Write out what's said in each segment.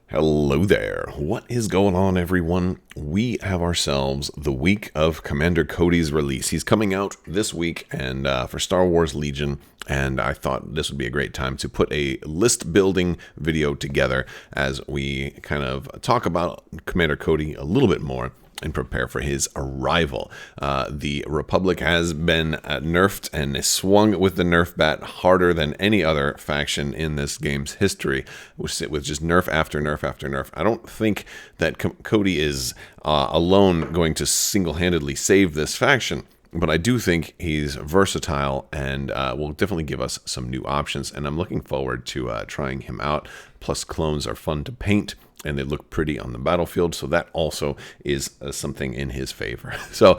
Hello there. What is going on, everyone? We have ourselves the week of Commander Cody's release. He's coming out this week and for Star Wars Legion, and I thought this would be a great time to put a list building video together as we kind of talk about Commander Cody a little bit more and prepare for his arrival. The Republic has been nerfed and swung with the nerf bat harder than any other faction in this game's history, with just nerf after nerf after nerf. I don't think that Cody is alone going to single-handedly save this faction, but I do think he's versatile and will definitely give us some new options, and I'm looking forward to trying him out. Plus, clones are fun to paint, and they look pretty on the battlefield, so that also is something in his favor. So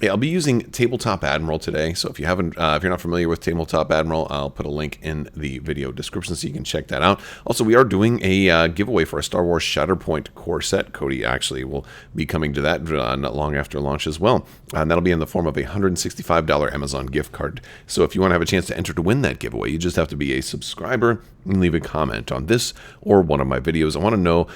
yeah, I'll be using Tabletop Admiral today. So if you haven't, if you're not familiar with Tabletop Admiral, I'll put a link in the video description so you can check that out. Also, we are doing a giveaway for a Star Wars Shatterpoint core set. Cody actually will be coming to that not long after launch as well, and that'll be in the form of a $165 Amazon gift card. So if you want to have a chance to enter to win that giveaway, you just have to be a subscriber and leave a comment on this or one of my videos. I want to know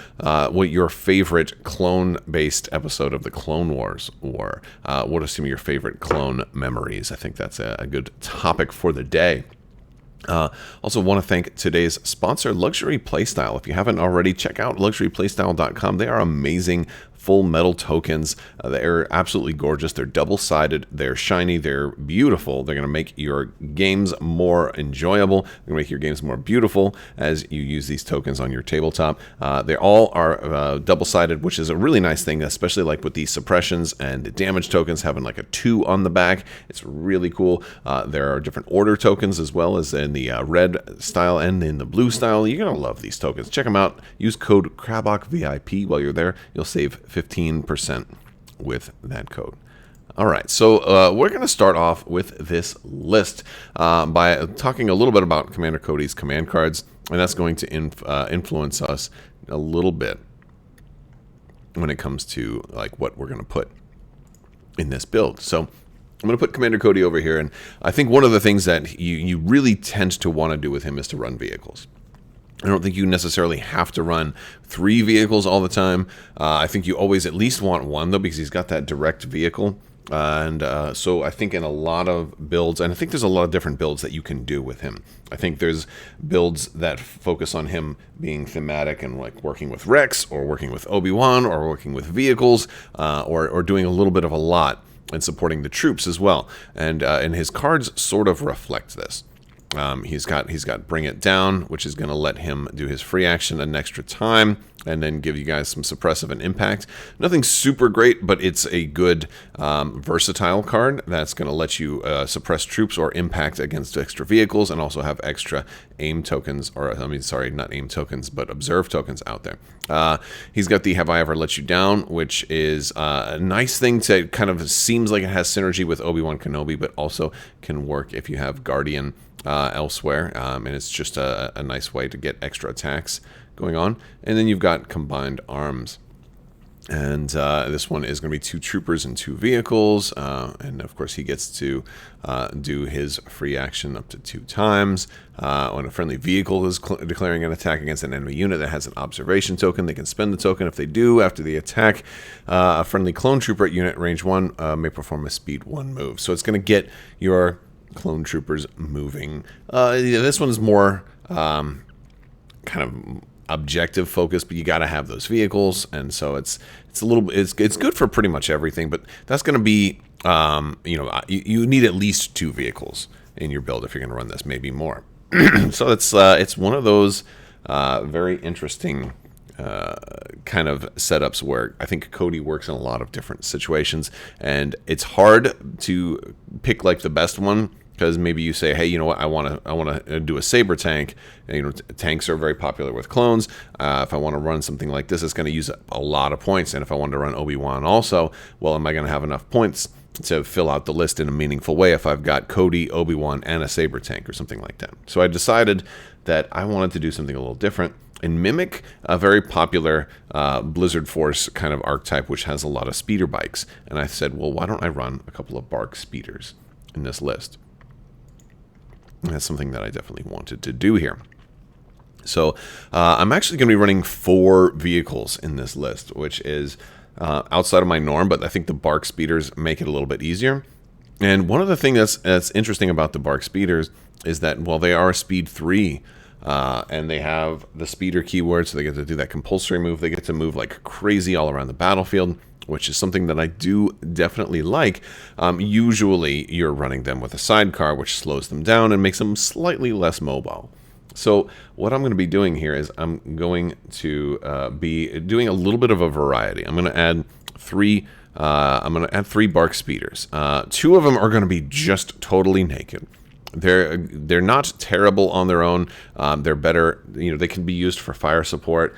what your favorite clone-based episode of the Clone Wars were. What are some of your favorite clone memories? I think that's a good topic for the day. Also want to thank today's sponsor, Luxury Playstyle. If you haven't already, check out luxuryplaystyle.com. They are amazing full metal tokens. They're absolutely gorgeous. They're double-sided. They're shiny. They're beautiful. They're going to make your games more enjoyable. They're going to make your games more beautiful as you use these tokens on your tabletop. They all are double-sided, which is a really nice thing, especially like with the suppressions and the damage tokens having like a 2 on the back. It's really cool. There are different order tokens as well as in the red style and in the blue style. You're going to love these tokens. Check them out. Use code Crabbok VIP while you're there. You'll save 15% with that code. All right, so we're going to start off with this list by talking a little bit about Commander Cody's command cards, and that's going to influence us a little bit when it comes to like what we're going to put in this build. So I'm going to put Commander Cody over here, and I think one of the things that you really tend to want to do with him is to run vehicles. I don't think you necessarily have to run 3 vehicles all the time. I think you always at least want 1, though, because he's got that direct vehicle. And so I think in a lot of builds, and I think there's a lot of different builds that you can do with him. I think there's builds that focus on him being thematic and like working with Rex or working with Obi-Wan or working with vehicles or doing a little bit of a lot and supporting the troops as well. And his cards sort of reflect this. He's got Bring It Down, which is going to let him do his free action an extra time and then give you guys some suppressive and impact. Nothing super great, but it's a good versatile card that's going to let you suppress troops or impact against extra vehicles and also have extra aim tokens, or I mean, sorry, not aim tokens, but observe tokens out there. He's got the Have I Ever Let You Down, which is a nice thing to kind of seems like it has synergy with Obi-Wan Kenobi, but also can work if you have Guardian elsewhere, and it's just a nice way to get extra attacks going on. And then you've got Combined Arms, and this one is going to be 2 troopers and 2 vehicles, and of course he gets to do his free action up to 2 times. When a friendly vehicle is declaring an attack against an enemy unit that has an observation token, they can spend the token. If they do, after the attack, a friendly clone trooper at unit range 1 may perform a speed 1 move. So it's going to get your clone troopers moving. This one's more kind of objective focused, but you got to have those vehicles, and so it's good for pretty much everything. But that's going to be you need at least 2 vehicles in your build if you're going to run this, maybe more. So it's one of those very interesting kind of setups where I think Cody works in a lot of different situations, and it's hard to pick like the best one, because maybe you say, hey, you know what, I want to do a saber tank. And, tanks are very popular with clones. If I want to run something like this, it's going to use a lot of points. And if I want to run Obi-Wan also, well, am I going to have enough points to fill out the list in a meaningful way if I've got Cody, Obi-Wan, and a saber tank or something like that? So I decided that I wanted to do something a little different and mimic a very popular Blizzard Force kind of archetype, which has a lot of speeder bikes. And I said, well, why don't I run a couple of BARC speeders in this list? And that's something that I definitely wanted to do here. So I'm actually going to be running 4 vehicles in this list, which is outside of my norm, but I think the Bark Speeders make it a little bit easier. And one of the things that's interesting about the Bark Speeders is that while they are a speed 3, and they have the speeder keyword, so they get to do that compulsory move, they get to move like crazy all around the battlefield, which is something that I do definitely like. Usually you're running them with a sidecar, which slows them down and makes them slightly less mobile. So what I'm going to be doing here is I'm going to be doing a little bit of a variety. I'm going to add 3 Bark Speeders. 2 of them are going to be just totally naked. They're not terrible on their own. They're better. They can be used for fire support.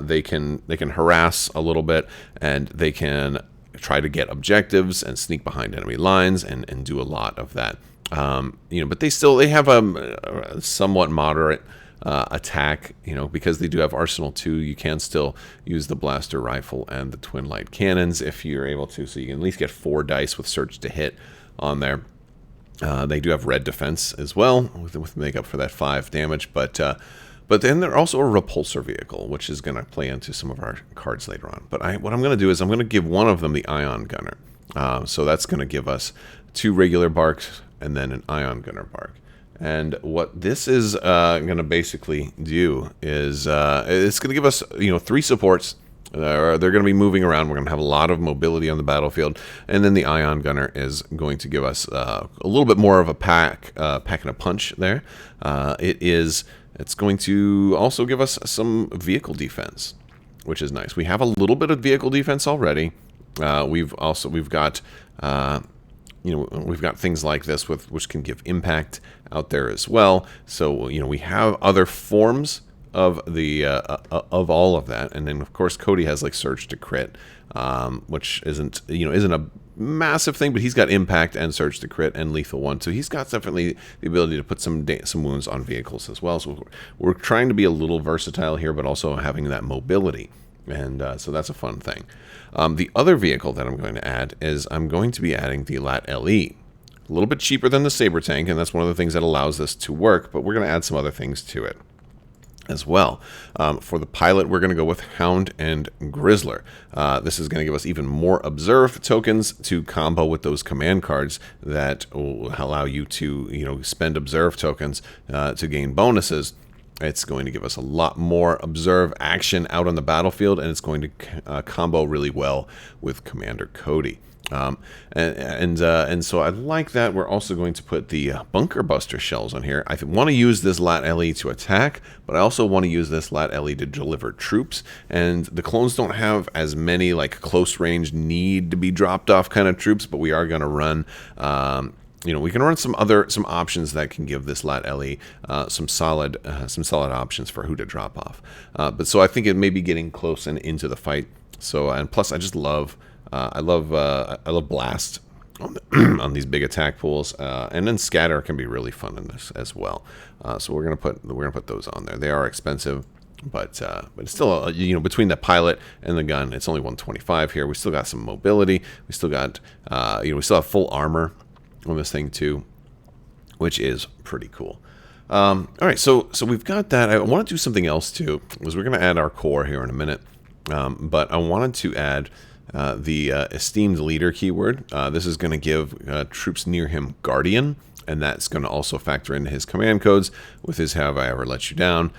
They can harass a little bit, and they can try to get objectives and sneak behind enemy lines and do a lot of that. But they have a somewhat moderate attack. Because they do have Arsenal 2, you can still use the blaster rifle and the twin light cannons if you're able to. So you can at least get 4 dice with Search to Hit on there. They do have red defense as well, with makeup for that 5 damage. But then they're also a repulsor vehicle, which is going to play into some of our cards later on. But what I'm going to do is I'm going to give one of them the Ion Gunner. So that's going to give us 2 regular Barks and then an Ion Gunner Bark. And what this is going to basically do is it's going to give us 3 supports. They're going to be moving around. We're going to have a lot of mobility on the battlefield, and then the Ion Gunner is going to give us a little bit more of a pack and a punch there. It's going to also give us some vehicle defense, which is nice. We have a little bit of vehicle defense already. We've got things like this which can give impact out there as well. So we have other forms of the of all of that, and then of course Cody has like Surge to Crit, which isn't a massive thing, but he's got impact and Surge to Crit and lethal 1, so he's got definitely the ability to put some wounds on vehicles as well. So we're trying to be a little versatile here, but also having that mobility, and so that's a fun thing. The other vehicle that I'm going to add is I'm going to be adding the Lat LE. A little bit cheaper than the Saber Tank, and that's one of the things that allows this to work, but we're going to add some other things to it as well. For the pilot, we're going to go with Hound and Grizzler. This is going to give us even more Observe tokens to combo with those command cards that will allow you to spend Observe tokens to gain bonuses. It's going to give us a lot more Observe action out on the battlefield, and it's going to combo really well with Commander Cody. And so I like that. We're also going to put the Bunker Buster shells on here. I want to use this Lat LE to attack, but I also want to use this Lat LE to deliver troops. And the clones don't have as many like close range need to be dropped off kind of troops, but we are going to run. We can run some options that can give this Lat LE some solid options for who to drop off. But so I think it may be getting close and into the fight. So, and plus I just love. I love Blast on these big attack pools, and then Scatter can be really fun in this as well. So we're gonna put those on there. They are expensive, but it's still between the pilot and the gun, it's only 125 here. We still got some mobility. We still got we still have full armor on this thing too, which is pretty cool. All right, so we've got that. I want to do something else too, because we're gonna add our core here in a minute, but I wanted to add the Esteemed Leader keyword. This is going to give troops near him Guardian, and that's going to also factor into his command codes with his Have I Ever Let You Down.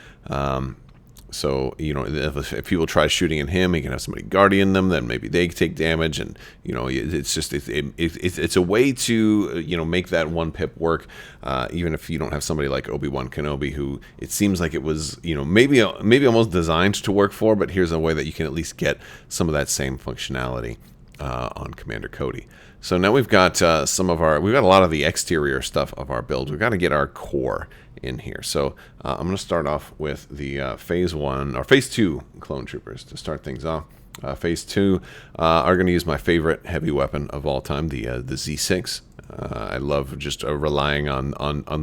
So, if people try shooting at him, he can have somebody guardian them, then maybe they take damage, and, it's just, it's a way to, make that 1 pip work, even if you don't have somebody like Obi-Wan Kenobi, who it seems like it was, maybe almost designed to work for, but here's a way that you can at least get some of that same functionality on Commander Cody. So now we've got we've got a lot of the exterior stuff of our build. We've got to get our core in here. So I'm going to start off with the Phase 2 clone troopers to start things off. Phase 2 are going to use my favorite heavy weapon of all time, the Z6. I love just relying on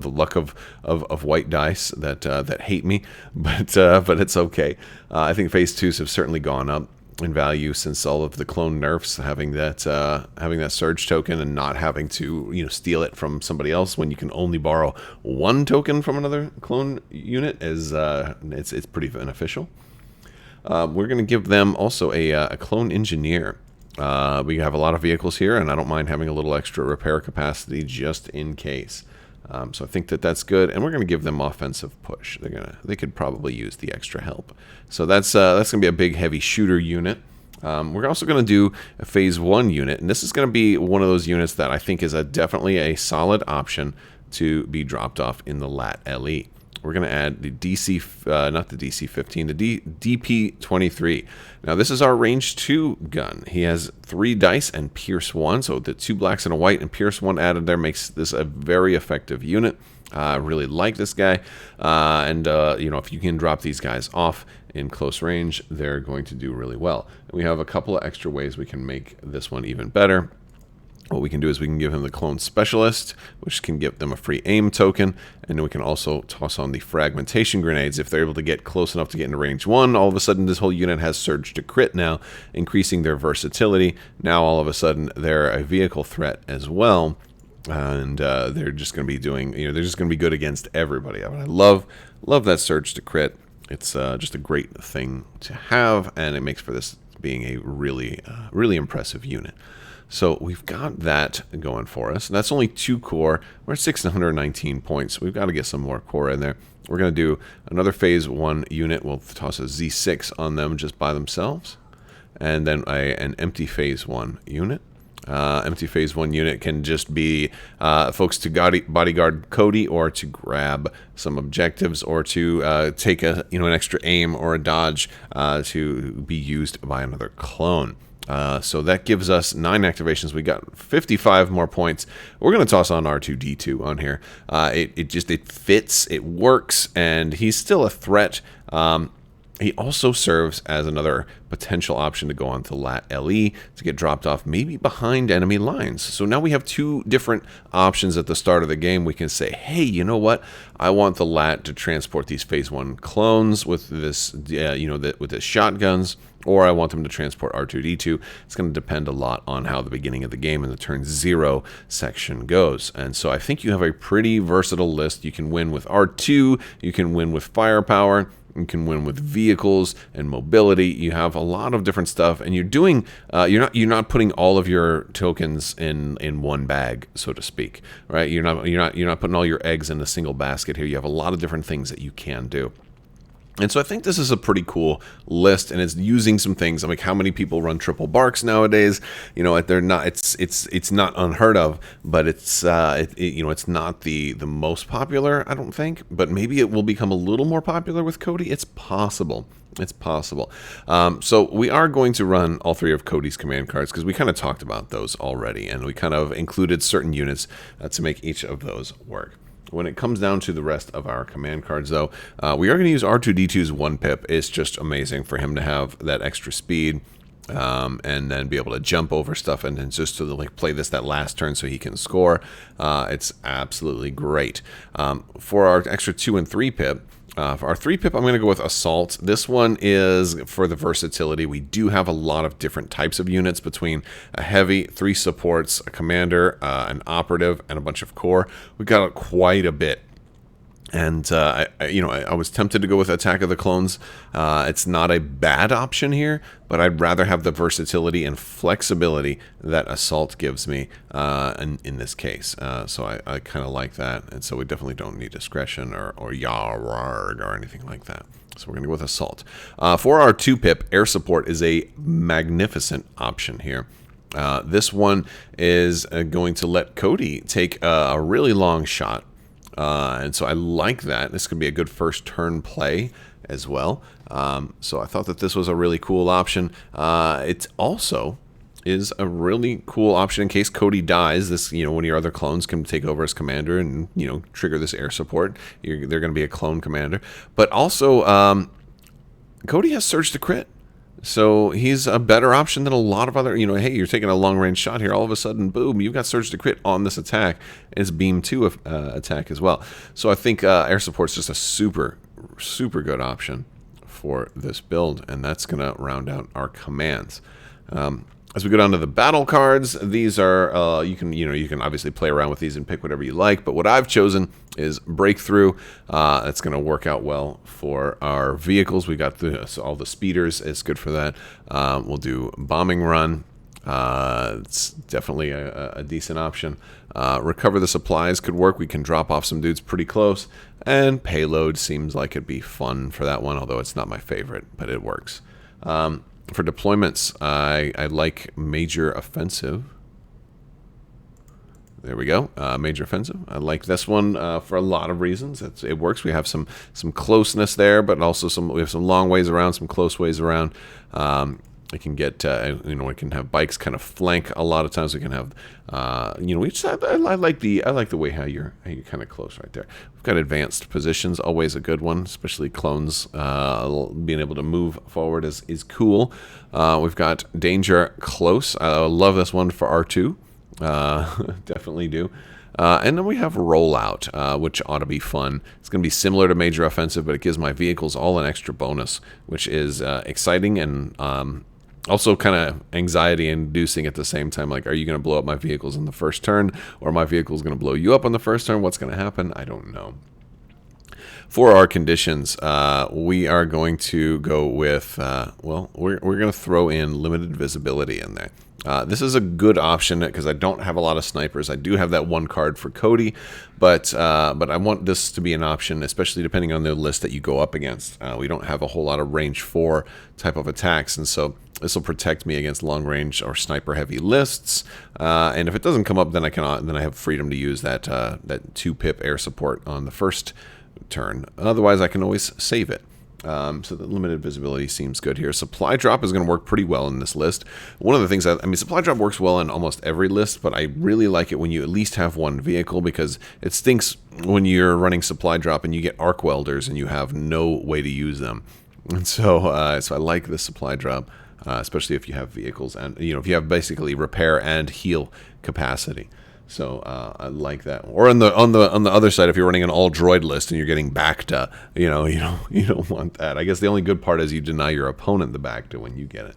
the luck of white dice that hate me, but it's okay. I think Phase 2s have certainly gone up in value since all of the clone nerfs, having that surge token and not having to steal it from somebody else when you can only borrow one token from another clone unit is it's pretty beneficial. We're going to give them also a clone engineer. We have a lot of vehicles here, and I don't mind having a little extra repair capacity just in case. So I think that's good, and we're going to give them offensive push. They could probably use the extra help. So that's going to be a big heavy shooter unit. We're also going to do a phase 1 unit, and this is going to be one of those units that I think is definitely a solid option to be dropped off in the LAT LE. We're going to add the not the DC-15, the DP-23. Now, this is our range 2 gun. He has 3 dice and Pierce 1, so the 2 blacks and a white and Pierce 1 added there makes this a very effective unit. I really like this guy, and if you can drop these guys off in close range, they're going to do really well. And we have a couple of extra ways we can make this one even better. What we can do is we can give him the Clone Specialist, which can give them a free aim token, and then we can also toss on the Fragmentation Grenades. If they're able to get close enough to get into range 1, all of a sudden this whole unit has Surge to Crit now, increasing their versatility. Now all of a sudden they're a vehicle threat as well, and they're just going to be doing, they're just going to be good against everybody. I love that Surge to Crit. It's just a great thing to have, and it makes for this being a really, really impressive unit. So we've got that going for us. That's only 2 core. We're at 619 points. We've got to get some more core in there. We're going to do another phase 1 unit. We'll toss a Z6 on them just by themselves. And then an empty phase 1 unit. Empty phase 1 unit can just be folks to bodyguard Cody, or to grab some objectives, or to take an extra aim or a dodge to be used by another clone. So that gives us 9 activations. We got 55 more points. We're going to toss on R2-D2 on here. It fits, it works, and he's still a threat. He also serves as another potential option to go on to LAT LE to get dropped off maybe behind enemy lines. So now we have 2 different options at the start of the game. We can say, hey, you know what? I want the LAT to transport these phase 1 clones with this, with the shotguns, or I want them to transport R2-D2. It's going to depend a lot on how the beginning of the game and the turn 0 section goes. And so I think you have a pretty versatile list. You can win with R2, you can win with firepower, you can win with vehicles and mobility. You have a lot of different stuff, and you're doing you're not putting all of your tokens in one bag, so to speak, right? You're not putting all your eggs in a single basket here. You have a lot of different things that you can do. And so I think this is a pretty cool list, and it's using some things. I'm like, how many people run triple barks nowadays? They're not. It's not unheard of, but it's not the most popular, I don't think. But maybe it will become a little more popular with Cody. It's possible. It's possible. So we are going to run all 3 of Cody's command cards, because we kind of talked about those already, and we kind of included certain units to make each of those work. When it comes down to the rest of our command cards, though, we are going to use R2-D2's 1 pip. It's just amazing for him to have that extra speed, and then be able to jump over stuff, and then just to play that last turn so he can score. It's absolutely great. For our extra 2 and 3 pip, for our 3 pip, I'm going to go with Assault. This one is for the versatility. We do have a lot of different types of units, between a heavy, 3 supports, a commander, an operative, and a bunch of core. We got quite a bit. And I was tempted to go with Attack of the Clones. It's not a bad option here, but I'd rather have the versatility and flexibility that Assault gives me in this case. So I kind of like that, and so we definitely don't need Discretion or Yarrarg or anything like that. So we're going to go with Assault. For our 2 pip, Air Support is a magnificent option here. This one is going to let Cody take a really long shot. And so I like that. This could be a good first turn play as well. So I thought that this was a really cool option. It also is a really cool option in case Cody dies. This, one of your other clones can take over as commander and, trigger this air support. They're going to be a clone commander. But also, Cody has Surge to Crit. So he's a better option than a lot of other, hey, you're taking a long-range shot here. All of a sudden, boom, you've got Surge to Crit on this attack. It's Beam 2 attack as well. So I think Air Support's just a super, super good option for this build, and that's going to round out our commands. As we go down to the battle cards, these are you can obviously play around with these and pick whatever you like. But what I've chosen is Breakthrough. That's going to work out well for our vehicles. We got all the speeders. It's good for that. We'll do Bombing Run. It's definitely a decent option. Recover the Supplies could work. We can drop off some dudes pretty close. And Payload seems like it'd be fun for that one, although it's not my favorite, but it works. For deployments, I like Major Offensive. There we go, Major Offensive. I like this one for a lot of reasons. It works. We have some closeness there, but also we have some long ways around, some close ways around. We can get, we can have bikes kind of flank. A lot of times we can have, I like the way how you're kind of close right there. We've got advanced positions, always a good one, especially clones. Being able to move forward is cool. We've got Danger Close. I love this one for R2. Definitely do. And then we have Rollout, which ought to be fun. It's going to be similar to Major Offensive, but it gives my vehicles all an extra bonus, which is exciting and also kind of anxiety-inducing at the same time. Like, are you going to blow up my vehicles on the first turn, or my vehicle is going to blow you up on the first turn? What's going to happen? I don't know. For our conditions, we are going to go with, we're going to throw in limited visibility in there. This is a good option because I don't have a lot of snipers. I do have that one card for Cody, but I want this to be an option, especially depending on the list that you go up against. We don't have a whole lot of range 4 type of attacks, and so this will protect me against long range or sniper heavy lists. And if it doesn't come up, then I have freedom to use that 2-pip air support on the first turn. Otherwise, I can always save it. So the limited visibility seems good here. Supply drop is going to work pretty well in this list. One of the things supply drop works well in almost every list, but I really like it when you at least have one vehicle, because it stinks when you're running supply drop and you get arc welders and you have no way to use them. And so, so I like the supply drop, especially if you have vehicles and if you have basically repair and heal capacity. So I like that. Or on the other side, if you're running an all droid list and you're getting Bacta, you don't want that. I guess the only good part is you deny your opponent the Bacta when you get it.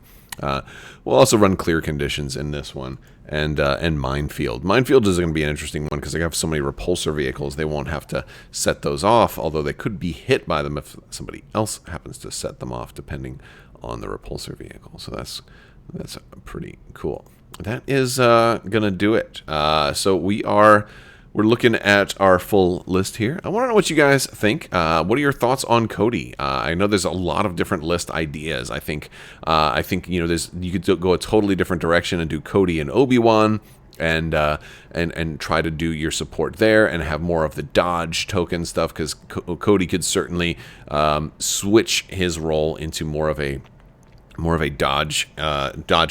We'll also run clear conditions in this one, and minefield. Minefield is going to be an interesting one because I have so many repulsor vehicles. They won't have to set those off, although they could be hit by them if somebody else happens to set them off, depending on the repulsor vehicle. So that's pretty cool. That is gonna do it. So we're looking at our full list here. I want to know what you guys think. What are your thoughts on Cody? I know there's a lot of different list ideas. I think you could go a totally different direction and do Cody and Obi-Wan, and try to do your support there and have more of the dodge token stuff, because Cody could certainly switch his role into more of a dodge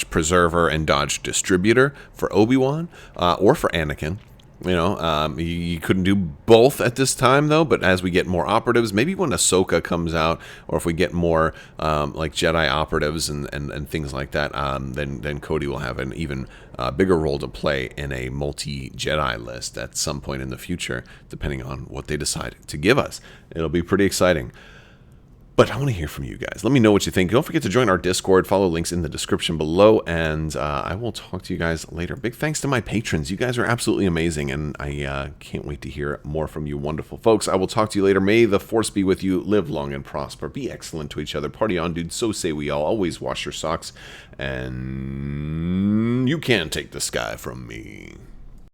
preserver and dodge distributor for Obi-Wan, or for Anakin. You couldn't do both at this time, though, but as we get more operatives, maybe when Ahsoka comes out, or if we get more like Jedi operatives and things like that, then Cody will have an even bigger role to play in a multi-Jedi list at some point in the future, depending on what they decide to give us. It'll be pretty exciting. But I want to hear from you guys. Let me know what you think. Don't forget to join our Discord. Follow links in the description below, and I will talk to you guys later. Big thanks to my patrons. You guys are absolutely amazing, and I can't wait to hear more from you wonderful folks. I will talk to you later. May the Force be with you. Live long and prosper. Be excellent to each other. Party on, dude. So say we all. Always wash your socks, and you can't take the sky from me.